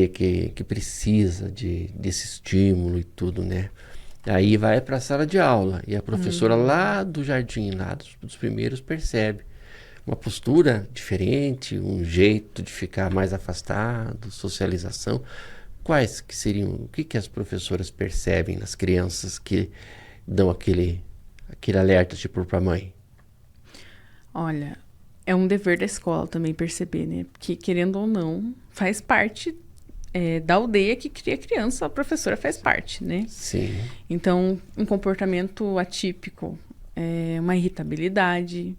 que precisa desse estímulo e tudo, né? Aí vai para a sala de aula e a professora lá do jardim, lá dos primeiros, percebe uma postura diferente, um jeito de ficar mais afastado, socialização. Quais que seriam, o que as professoras percebem nas crianças que dão aquele alerta tipo para a mãe? Olha, é um dever da escola também perceber, né? Porque, querendo ou não, faz parte da aldeia que cria criança, a professora faz parte, né? Sim. Então, um comportamento atípico, uma irritabilidade,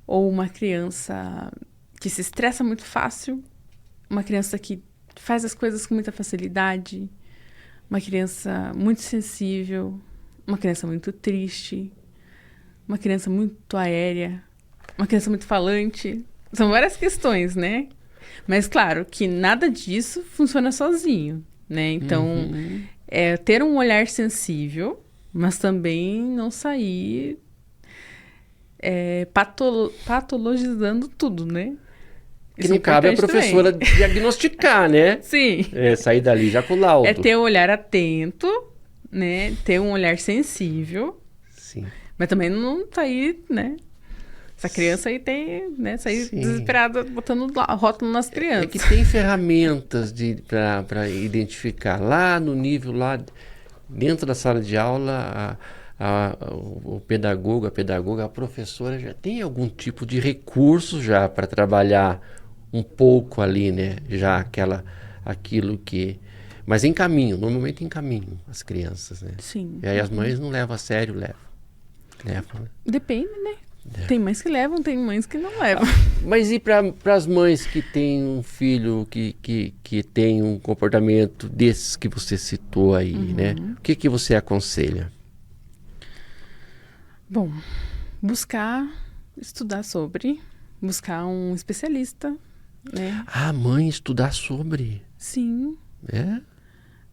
ou uma criança que se estressa muito fácil, uma criança que faz as coisas com muita facilidade, uma criança muito sensível, uma criança muito triste, uma criança muito aérea, uma criança muito falante. São várias questões, né? Mas, claro, que nada disso funciona sozinho, né? Então, ter um olhar sensível, mas também não sair patologizando tudo, né? Que não cabe a professora diagnosticar, né? Sim. Sair dali já com o laudo. É ter um olhar atento, né? Ter um olhar sensível. Sim. Mas também não sair, né? Essa criança aí tem, né? Sair desesperada, botando rótulo nas crianças. É que tem ferramentas para identificar. Lá no nível, lá dentro da sala de aula, o pedagogo, a pedagoga, a professora já tem algum tipo de recurso já para trabalhar um pouco ali, né? Já aquilo que... Mas em caminho, normalmente em caminho, as crianças, né? Sim. E aí as mães não levam a sério, levam, né? Depende, né? Tem mães que levam, tem mães que não levam. Mas e para as mães que têm um filho que tem um comportamento desses que você citou aí, né? O que você aconselha? Bom, estudar sobre, buscar um especialista, né? Mãe, estudar sobre. Sim.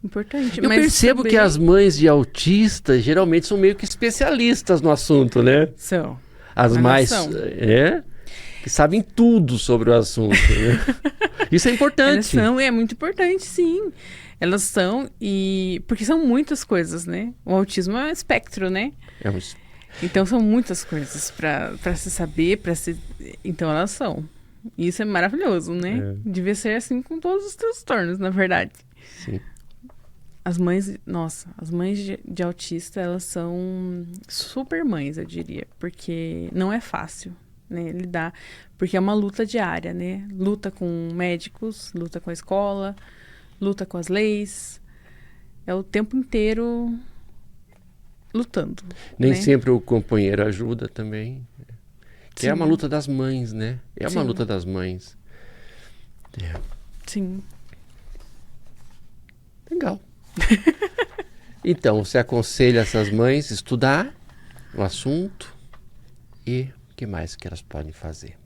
Importante. Eu percebo que as mães de autistas geralmente são meio que especialistas no assunto, né? São. As mais, que sabem tudo sobre o assunto, né? Isso é importante. Elas são, é muito importante, sim. Elas são, porque são muitas coisas, né? O autismo é um espectro, né? Então são muitas coisas para se saber, então elas são. E isso é maravilhoso, né? Devia ser assim com todos os transtornos, na verdade. Sim. As mães de autista, elas são super mães, eu diria, porque não é fácil, né, lidar, porque é uma luta diária, né? Luta com médicos, luta com a escola, luta com as leis, é o tempo inteiro lutando. Nem né? sempre o companheiro ajuda também. Que Sim. é uma luta das mães, né? É uma Sim. luta das mães. Sim. Legal. Então, você aconselha essas mães a estudar o assunto e o que mais que elas podem fazer?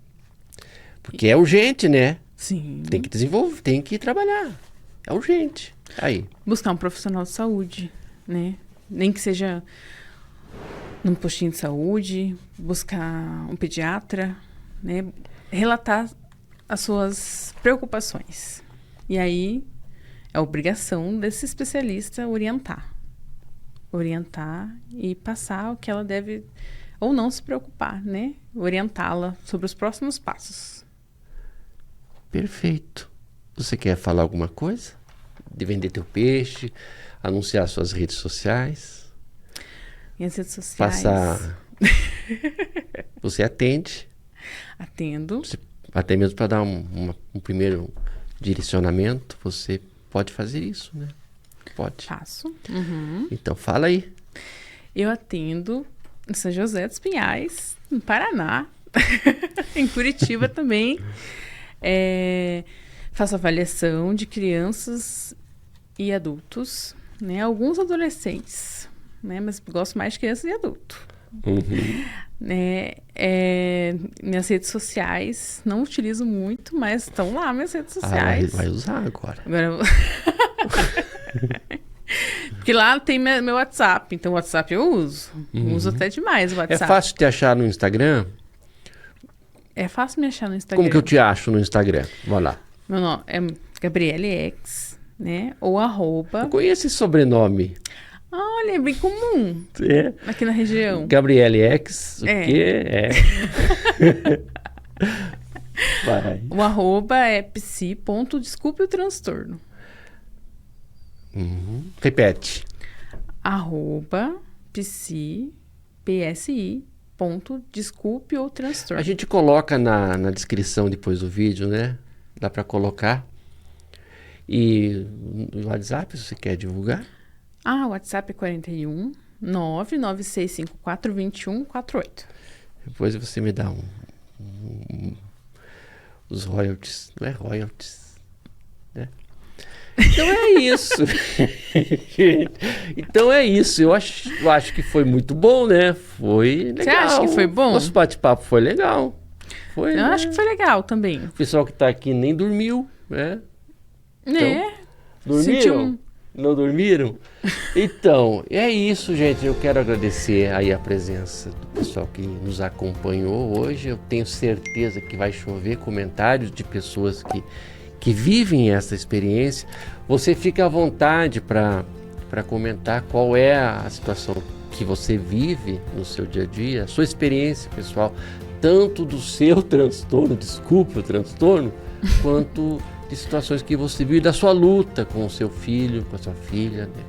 Porque é urgente, né? Sim. Tem que desenvolver, tem que trabalhar. É urgente. Aí. Buscar um profissional de saúde, né? Nem que seja num postinho de saúde, buscar um pediatra, né? Relatar as suas preocupações. E aí é obrigação desse especialista orientar e passar o que ela deve ou não se preocupar, né? Orientá-la sobre os próximos passos. Perfeito. Você quer falar alguma coisa? De vender teu peixe, anunciar suas redes sociais? Minhas redes sociais. Você atende? Atendo. Até mesmo para dar um primeiro direcionamento, você pode fazer isso, né? Pode. Faço. Uhum. Então, fala aí. Eu atendo em São José dos Pinhais, no Paraná, em Curitiba também. Faço avaliação de crianças e adultos, né? Alguns adolescentes, né? Mas gosto mais de crianças e adultos. Uhum. Né? Minhas redes sociais, não utilizo muito, mas estão lá minhas redes sociais. Vai usar agora. Agora eu vou... Porque lá tem meu WhatsApp, então o WhatsApp eu uso. Uso até demais o É WhatsApp. fácil te achar no Instagram? É fácil me achar no Instagram. Como que eu te acho no Instagram? Vai lá. Meu nome é Gabriele X, né? Ou @ Eu conheço esse sobrenome. Olha, é bem comum É. aqui na região. Gabriele X, o É. quê? É. Vai. O @ é psi.desculpe o transtorno. Repete. @psi.desculpe o transtorno. A gente coloca na descrição depois do vídeo, né? Dá para colocar. E no WhatsApp, se você quer divulgar? O WhatsApp é 41 996542148. Depois você me dá os royalties. Não é royalties, né? Então é isso. Então é isso. Eu acho que foi muito bom, né? Foi legal. Você acha que foi bom? Nosso bate-papo foi legal. Foi, Eu né? acho que foi legal também. O pessoal que tá aqui nem dormiu, né? Né? Dormiram? Sentiu Não dormiram? Então, é isso, gente. Eu quero agradecer aí a presença do pessoal que nos acompanhou hoje. Eu tenho certeza que vai chover comentários de pessoas que vivem essa experiência. Você fica à vontade para comentar qual é a situação que você vive no seu dia a dia, a sua experiência pessoal, tanto do seu transtorno, desculpe o transtorno, quanto de situações que você viu e da sua luta com o seu filho, com a sua filha, né?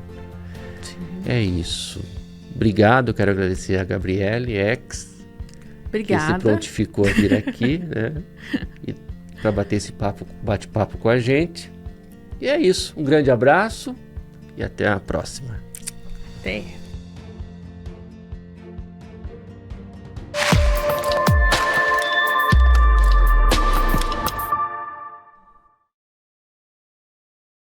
É isso. Obrigado, quero agradecer a Gabriele X. Obrigada. Que se prontificou a vir aqui, né? E para bater esse bate-papo com a gente. E é isso. Um grande abraço e até a próxima. Até.